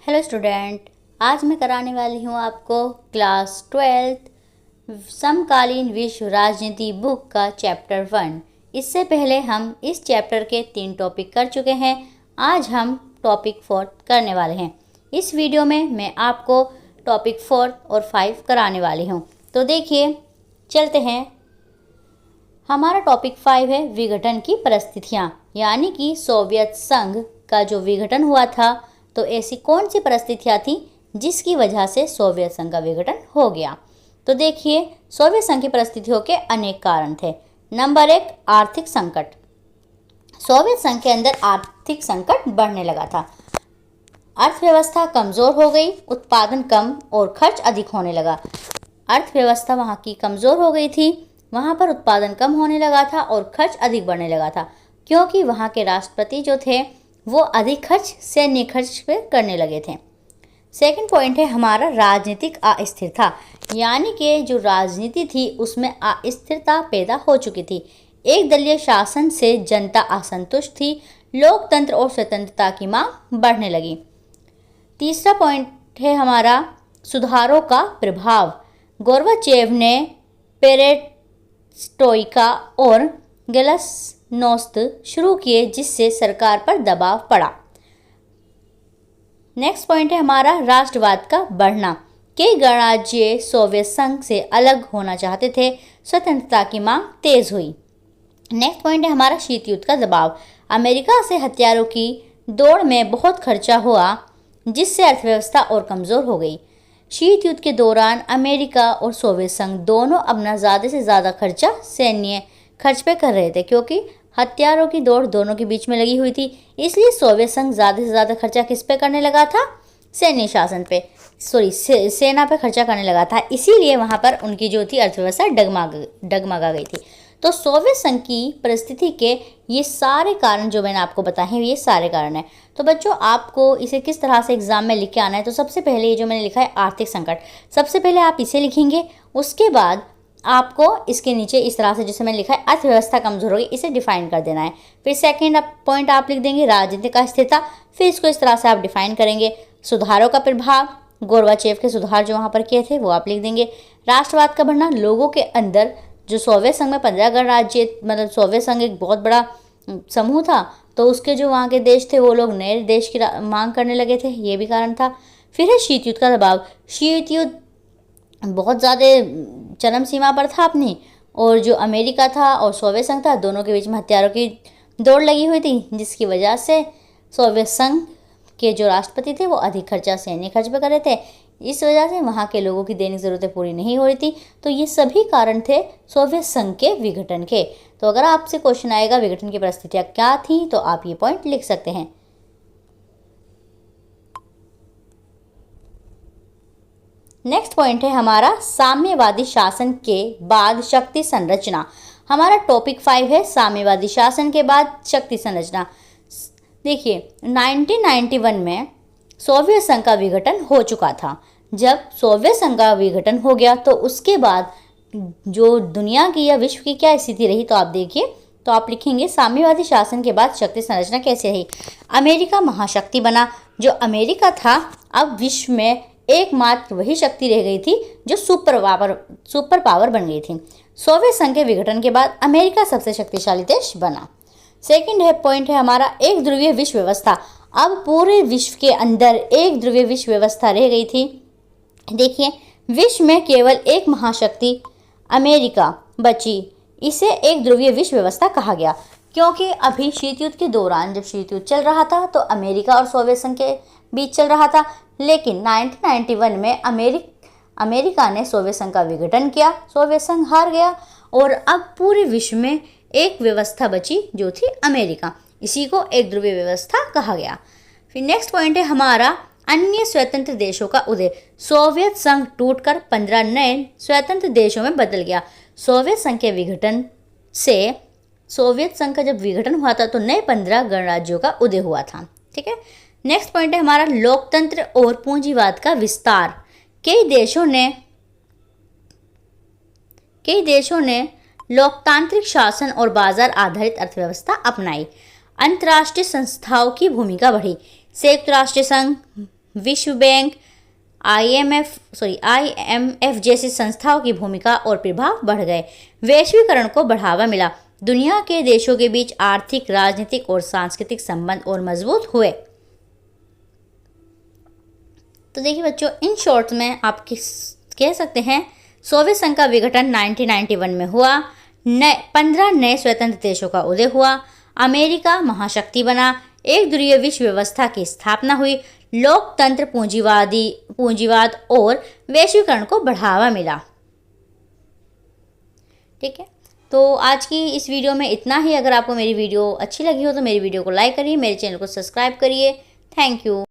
Hello student, आज मैं कराने वाली हूँ आपको क्लास 12 समकालीन विश्व राजनीति बुक का चैप्टर 1। इससे पहले हम इस चैप्टर के 3 टॉपिक कर चुके हैं। आज हम टॉपिक 4 करने वाले हैं। इस वीडियो में मैं आपको टॉपिक 4 और 5 कराने वाली हूँ। तो देखिए, चलते हैं। हमारा टॉपिक 5 है विघटन की परिस्थितियाँ, यानी कि सोवियत संघ का जो विघटन हुआ था, तो ऐसी कौन सी परिस्थितियाँ थी जिसकी वजह से सोवियत संघ का विघटन हो गया। तो देखिए, सोवियत संघ की परिस्थितियों के अनेक कारण थे। नंबर 1, आर्थिक संकट। सोवियत संघ के अंदर आर्थिक संकट बढ़ने लगा था। अर्थव्यवस्था कमज़ोर हो गई, उत्पादन कम और खर्च अधिक होने लगा। अर्थव्यवस्था वहाँ की कमज़ोर हो गई थी, वहाँ पर उत्पादन कम होने लगा था और खर्च अधिक बढ़ने लगा था, क्योंकि वहाँ के राष्ट्रपति जो थे वो अधिक खर्च सैन्य खर्च पे करने लगे थे। सेकंड पॉइंट है हमारा राजनीतिक अस्थिरता, यानी कि जो राजनीति थी उसमें अस्थिरता पैदा हो चुकी थी। एक दलीय शासन से जनता असंतुष्ट थी, लोकतंत्र और स्वतंत्रता की मांग बढ़ने लगी। तीसरा पॉइंट है हमारा सुधारों का प्रभाव। गोर्बाचेव ने पेरेस्ट्रोइका और गलास्नोस्त शुरू किए, जिससे सरकार पर दबाव पड़ा। नेक्स्ट पॉइंट है हमारा राष्ट्रवाद का बढ़ना। कई गणराज्य सोवियत संघ से अलग होना चाहते थे, स्वतंत्रता की मांग तेज हुई। नेक्स्ट पॉइंट है हमारा शीत युद्ध का दबाव। अमेरिका से हथियारों की दौड़ में बहुत खर्चा हुआ, जिससे अर्थव्यवस्था और कमज़ोर हो गई। शीत युद्ध के दौरान अमेरिका और सोवियत संघ दोनों अपना ज़्यादा से ज़्यादा खर्चा सैन्य खर्च पे कर रहे थे, क्योंकि हथियारों की दौड़ दोनों के बीच में लगी हुई थी। इसलिए सोवियत संघ ज़्यादा से ज़्यादा खर्चा किस पे करने लगा था? सैन्य शासन पे, सेना पे खर्चा करने लगा था। इसीलिए वहाँ पर उनकी जो थी अर्थव्यवस्था डगमगा गई थी। तो सोवियत संघ की परिस्थिति के ये सारे कारण जो मैंने आपको बताए हैं, ये सारे कारण हैं। तो बच्चों, आपको इसे किस तरह से एग्जाम में लिख के आना है, तो सबसे पहले ये जो मैंने लिखा है आर्थिक संकट, सबसे पहले आप इसे लिखेंगे। उसके बाद आपको इसके नीचे इस तरह से जैसे मैंने लिखा है अर्थव्यवस्था कमजोर होगी, इसे डिफाइन कर देना है। फिर सेकंड पॉइंट आप लिख देंगे राजनीतिक अस्थिरता, फिर इसको इस तरह से आप डिफाइन करेंगे। सुधारों का प्रभाव, गोर्बाचेव के सुधार जो वहाँ पर किए थे वो आप लिख देंगे। राष्ट्रवाद का बढ़ना, लोगों के अंदर जो सोवियत संघ में 15 गणराज्य, मतलब सोवियत संघ एक बहुत बड़ा समूह था, तो उसके जो वहाँ के देश थे वो लोग नए देश की मांग करने लगे थे, ये भी कारण था। फिर है शीत युद्ध का दबाव। शीत युद्ध बहुत ज़्यादा चरम सीमा पर था अपनी, और जो अमेरिका था और सोवियत संघ था, दोनों के बीच में हथियारों की दौड़ लगी हुई थी, जिसकी वजह से सोवियत संघ के जो राष्ट्रपति थे वो अधिक खर्चा सैन्य खर्च पे कर रहे थे। इस वजह से वहाँ के लोगों की दैनिक ज़रूरतें पूरी नहीं हो रही थी। तो ये सभी कारण थे सोवियत संघ के विघटन के। तो अगर आपसे क्वेश्चन आएगा विघटन की परिस्थितियाँ क्या थी, तो आप ये पॉइंट लिख सकते हैं। नेक्स्ट पॉइंट है हमारा साम्यवादी शासन के बाद शक्ति संरचना। हमारा टॉपिक 5 है साम्यवादी शासन के बाद शक्ति संरचना। देखिए, 1991 में सोवियत संघ का विघटन हो चुका था। जब सोवियत संघ का विघटन हो गया तो उसके बाद जो दुनिया की या विश्व की क्या स्थिति रही, तो आप देखिए, तो आप लिखेंगे साम्यवादी शासन के बाद शक्ति संरचना कैसे रही। अमेरिका महाशक्ति बना। जो अमेरिका था अब विश्व में एकमात्र वही शक्ति रह गई थी जो सुपर पावर बन गई थी। सोवियत संघ के विघटन के बाद अमेरिका सबसे शक्तिशाली देश बना। सेकंड पॉइंट है हमारा एक ध्रुवीय विश्व व्यवस्था। अब पूरे विश्व के अंदर एक ध्रुवीय विश्व व्यवस्था रह गई थी। देखिए, विश्व में केवल एक महाशक्ति अमेरिका बची। इसे एक ध्रुवीय विश्व व्यवस्था कहा गया, क्योंकि अभी शीत युद्ध के दौरान जब शीत युद्ध चल रहा था तो अमेरिका और सोवियत संघ के बीच चल रहा था, लेकिन 1991 में अमेरिका ने सोवियत संघ का विघटन किया, सोवियत संघ हार गया और अब पूरे विश्व में एक व्यवस्था बची जो थी अमेरिका। इसी को एक ध्रुवीय व्यवस्था कहा गया। फिर नेक्स्ट पॉइंट है हमारा अन्य स्वतंत्र देशों का उदय। सोवियत संघ टूटकर 15 नए स्वतंत्र देशों में बदल गया। सोवियत संघ के विघटन से, सोवियत संघ का जब विघटन हुआ था तो नए 15 गणराज्यों का उदय हुआ था। ठीक है। नेक्स्ट पॉइंट है हमारा लोकतंत्र और पूंजीवाद का विस्तार। कई देशों ने लोकतांत्रिक शासन और बाजार आधारित अर्थव्यवस्था अपनाई। अंतर्राष्ट्रीय संस्थाओं की भूमिका बढ़ी। संयुक्त राष्ट्र संघ, विश्व बैंक, IMF जैसी संस्थाओं की भूमिका और प्रभाव बढ़ गए। वैश्वीकरण को बढ़ावा मिला। दुनिया के देशों के बीच आर्थिक, राजनीतिक और सांस्कृतिक संबंध और मजबूत हुए। तो देखिए बच्चों, इन शॉर्ट्स में आप कह सकते हैं सोवियत संघ का विघटन 1991 में हुआ। 15 नए स्वतंत्र देशों का उदय हुआ। अमेरिका महाशक्ति बना। एक ध्रुवीय विश्व व्यवस्था की स्थापना हुई। लोकतंत्र, पूंजीवाद और वैश्वीकरण को बढ़ावा मिला। ठीक है, तो आज की इस वीडियो में इतना ही। अगर आपको मेरी वीडियो अच्छी लगी हो तो मेरी वीडियो को लाइक करिए, मेरे चैनल को सब्सक्राइब करिए। Thank you.